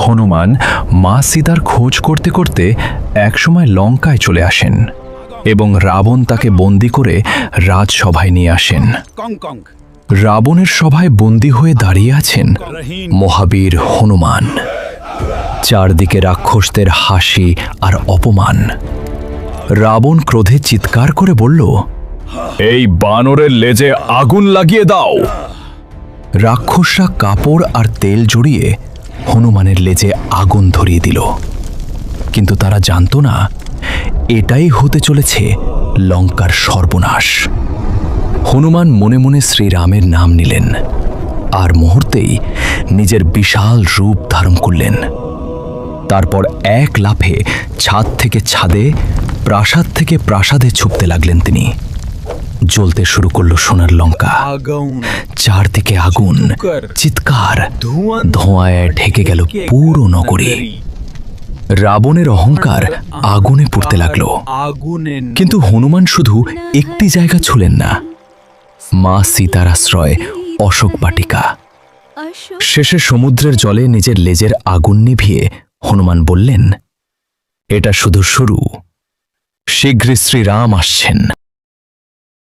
হনুমান মা সীতার খোঁজ করতে করতে একসময় লঙ্কায় চলে আসেন এবং রাবণ তাকে বন্দী করে রাজসভায় নিয়ে আসেন। রাবণের সভায় বন্দী হয়ে দাঁড়িয়ে আছেন মহাবীর হনুমান। চারদিকে রাক্ষসদের হাসি আর অপমান। রাবণ ক্রোধে চিৎকার করে বলল, এই বানরের লেজে আগুন লাগিয়ে দাও। রাক্ষসরা কাপড় আর তেল জড়িয়ে হনুমানের লেজে আগুন ধরিয়ে দিল, কিন্তু তারা জানতো না এটাই হতে চলেছে লঙ্কার সর্বনাশ। হনুমান মনে মনে শ্রীরামের নাম নিলেন আর মুহূর্তেই নিজের বিশাল রূপ ধারণ করলেন। তারপর এক লাফে ছাদ থেকে ছাদে, প্রাসাদ থেকে প্রাসাদে ছুটতে লাগলেন তিনি। জ্বলতে শুরু করল সোনার লঙ্কা। চারদিকে আগুন, চিৎকার, ধোঁয়ায় ঢেকে গেল পুরো নগরী। রাবণের অহংকার আগুনে পুড়তে লাগল, কিন্তু হনুমান শুধু একটি জায়গা ছুঁলেন না, মা সীতার আশ্রয় অশোক বাটিকা। শেষে সমুদ্রের জলে নিজের লেজের আগুন নিভিয়ে হনুমান বললেন, এটা শুধু শুরু, শীঘ্রই শ্রীরাম আসছেন।